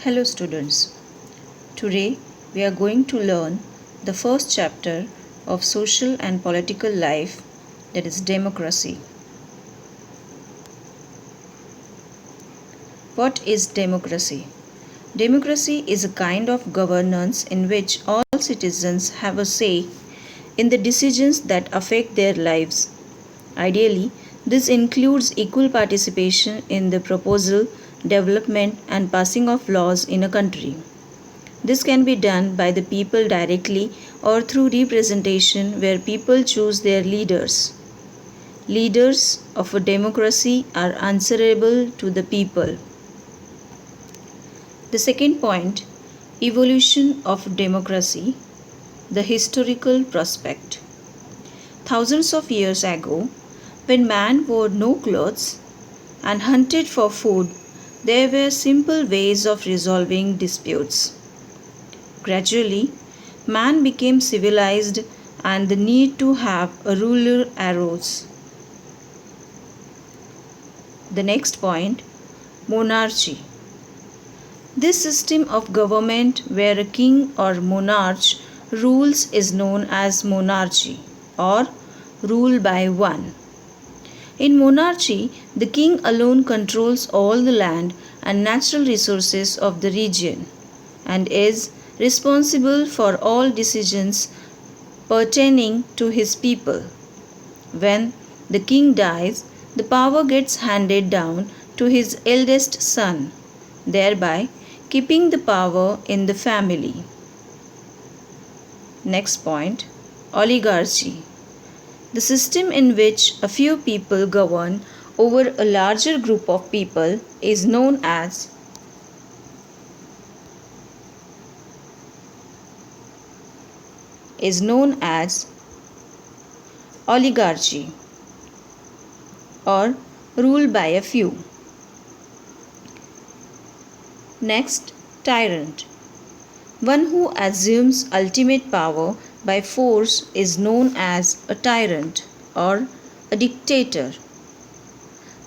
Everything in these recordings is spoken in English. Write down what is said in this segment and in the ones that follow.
Hello students. Today we are going to learn the first chapter of social and political life, that is democracy. What is democracy? Democracy is a kind of governance in which all citizens have a say in the decisions that affect their lives. Ideally, this includes equal participation in the proposal, development, and passing of laws in a country. This can be done by the people directly or through representation where people choose their leaders. Leaders of a democracy are answerable to the people. The second point, evolution of democracy, the historical prospect. Thousands of years ago, when man wore no clothes and hunted for food, there were simple ways of resolving disputes. Gradually, man became civilized and the need to have a ruler arose. The next point, monarchy. This system of government where a king or monarch rules is known as monarchy or rule by one. In monarchy, the king alone controls all the land and natural resources of the region and is responsible for all decisions pertaining to his people. When the king dies, the power gets handed down to his eldest son, thereby keeping the power in the family. Next point, oligarchy. The system in which a few people govern over a larger group of people is known as oligarchy or rule by a few. Next, tyrant. One who assumes ultimate power by force is known as a tyrant or a dictator.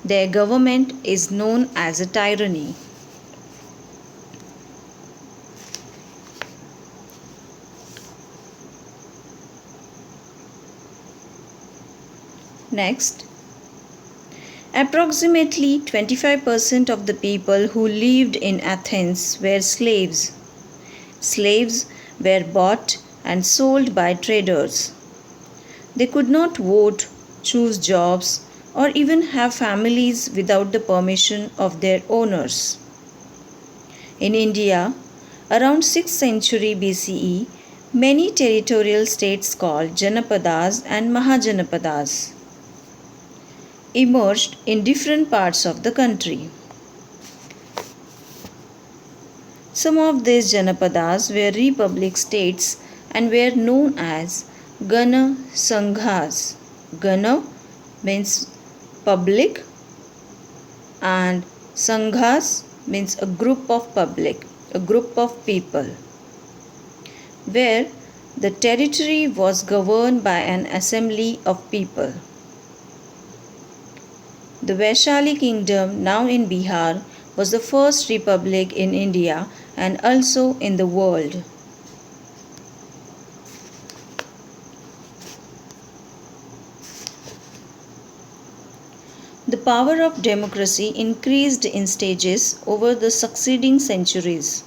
Their government is known as a tyranny. Next, approximately 25% of the people who lived in Athens were slaves. Slaves were bought and sold by traders. They could not vote, choose jobs, or even have families without the permission of their owners. In India, around 6th century BCE, many territorial states called Janapadas and Mahajanapadas emerged in different parts of the country. Some of these Janapadas were republic states and were known as Gana Sanghas. Gana means public and Sanghas means a group of public, a group of people, where the territory was governed by an assembly of people. The Vaishali kingdom, now in Bihar, was the first republic in India and also in the world. The power of democracy increased in stages over the succeeding centuries.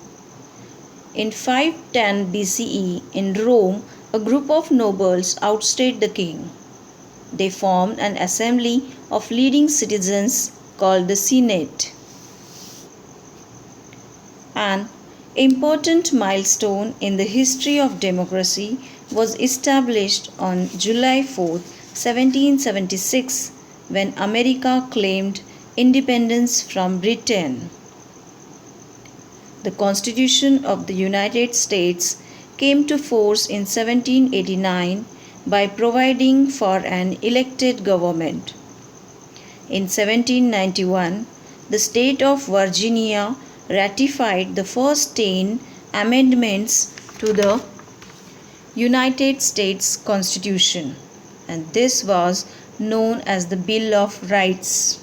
In 510 BCE, in Rome, a group of nobles outstayed the king. They formed an assembly of leading citizens called the Senate. An important milestone in the history of democracy was established on July 4, 1776, when America claimed independence from Britain. The Constitution of the United States came to force in 1789 by providing for an elected government. In 1791, the state of Virginia ratified the first 10 amendments to the United States Constitution, and this was known as the Bill of Rights.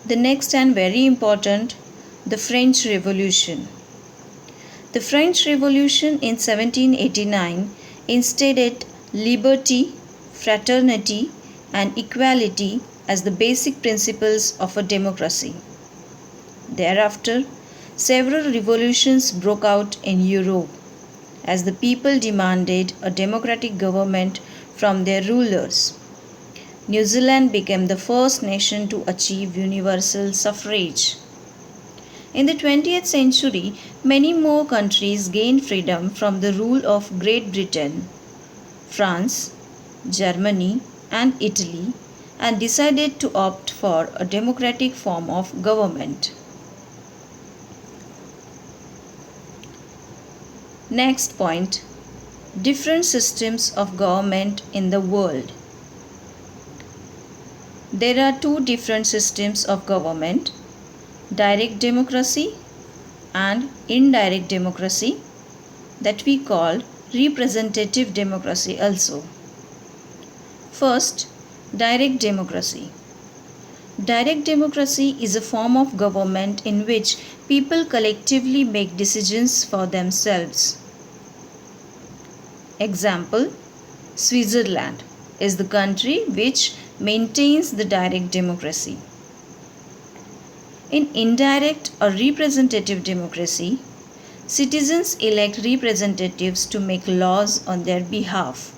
The next and very important, The French Revolution. The French Revolution in 1789 instated liberty, fraternity, and equality as the basic principles of a democracy. Thereafter, several revolutions broke out in Europe as the people demanded a democratic government from their rulers. New Zealand became the first nation to achieve universal suffrage. In the 20th century, many more countries gained freedom from the rule of Great Britain, France, Germany, and Italy, and decided to opt for a democratic form of government. Next point, different systems of government in the world. There are two different systems of government, direct democracy and indirect democracy, that we call representative democracy also. First, direct democracy. Direct democracy is a form of government in which people collectively make decisions for themselves. Example, Switzerland is the country which maintains the direct democracy. In indirect or representative democracy, citizens elect representatives to make laws on their behalf.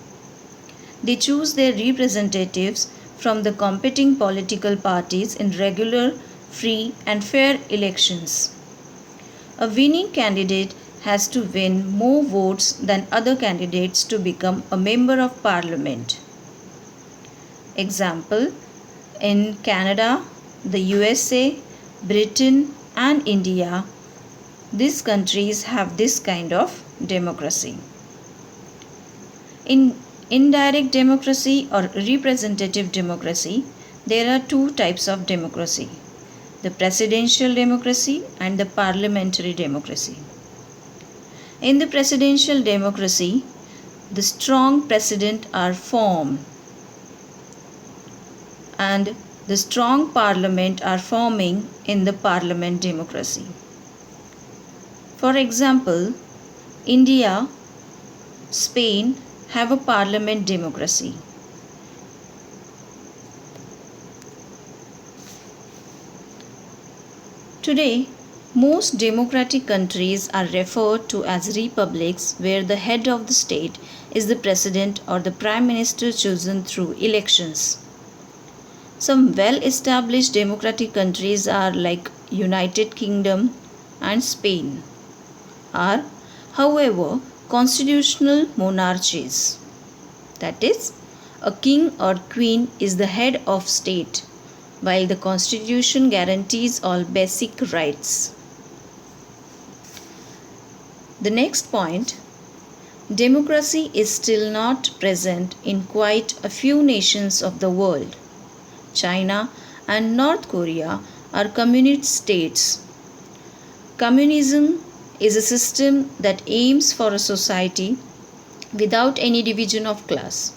They choose their representatives from the competing political parties in regular, free, and fair elections. A winning candidate has to win more votes than other candidates to become a member of parliament. Example, in Canada, the USA, Britain, and India, these countries have this kind of democracy. In indirect democracy or representative democracy, there are two types of democracy, the presidential democracy and the parliamentary democracy. In the presidential democracy, the strong president are formed and the strong parliament are forming in the parliament democracy. For example, India, Spain have a parliament democracy. Today, most democratic countries are referred to as republics where the head of the state is the president or the prime minister chosen through elections. Some well-established democratic countries are like United Kingdom and Spain are, however, constitutional monarchies. That is, a king or queen is the head of state, while the constitution guarantees all basic rights. The next point, democracy is still not present in quite a few nations of the world. China and North Korea are communist states. Communism is a system that aims for a society without any division of class.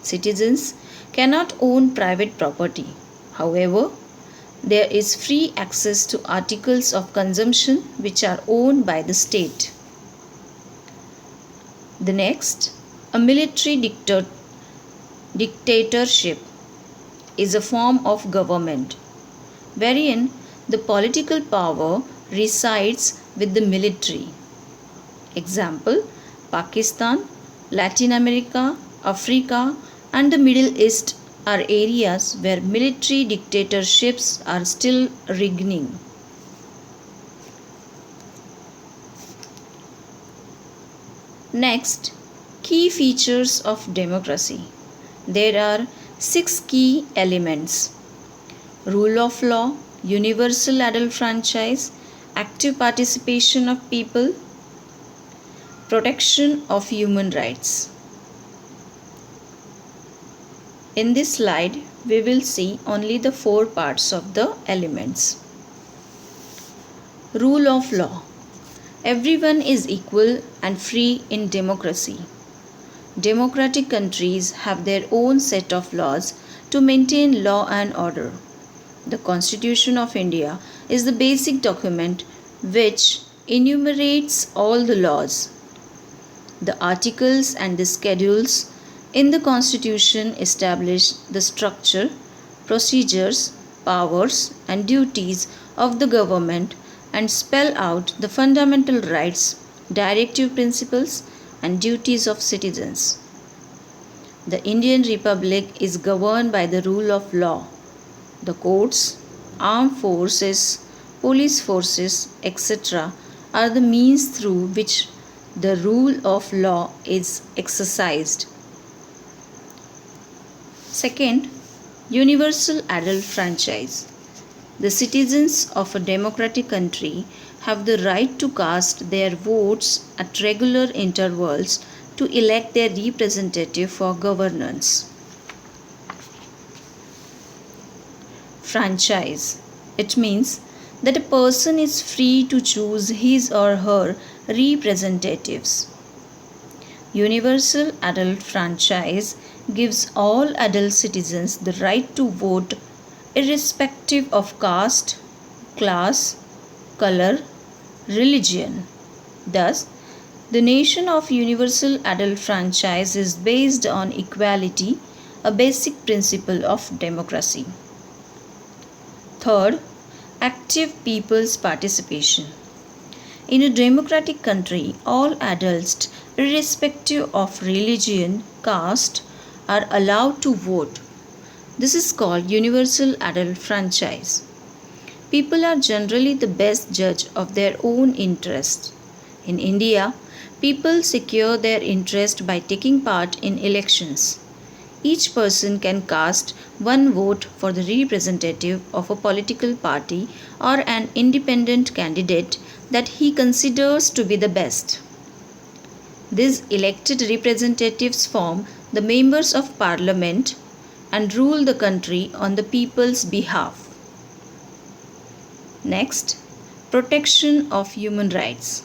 Citizens cannot own private property. However, there is free access to articles of consumption which are owned by the state. The next, a military dictatorship is a form of government wherein the political power resides with the military. Example, Pakistan, Latin America, Africa, and the Middle East are areas where military dictatorships are still reigning. Next, key features of democracy. There are 6 key elements: rule of law, universal adult franchise, active participation of people, protection of human rights. In this slide, we will see only the 4 parts of the elements. Rule of law. Everyone is equal and free in democracy. Democratic countries have their own set of laws to maintain law and order. The Constitution of India is the basic document which enumerates all the laws. The articles and the schedules in the Constitution establish the structure, procedures, powers, and duties of the government and spell out the fundamental rights, directive principles, and duties of citizens. The Indian Republic is governed by the rule of law. The courts, armed forces, police forces, etc., are the means through which the rule of law is exercised. Second, universal adult franchise. The citizens of a democratic country have the right to cast their votes at regular intervals to elect their representative for governance. Franchise. It means that a person is free to choose his or her representatives. Universal adult franchise gives all adult citizens the right to vote irrespective of caste, class, color, religion. Thus, the nation of universal adult franchise is based on equality, a basic principle of democracy. Third, active people's participation. In a democratic country, all adults, irrespective of religion, caste, are allowed to vote. This is called universal adult franchise. People are generally the best judge of their own interests. In India, people secure their interest by taking part in elections. Each person can cast one vote for the representative of a political party or an independent candidate that he considers to be the best. These elected representatives form the members of parliament and rule the country on the people's behalf. Next, protection of human rights.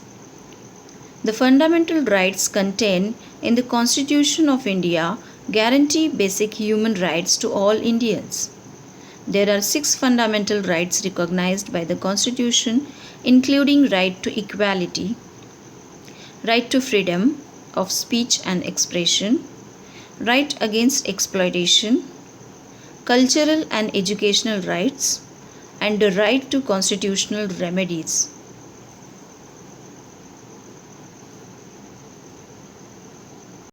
The fundamental rights contained in the Constitution of India guarantee basic human rights to all Indians. There are 6 fundamental rights recognized by the Constitution, including right to equality, right to freedom of speech and expression, right against exploitation, cultural and educational rights, and the right to constitutional remedies.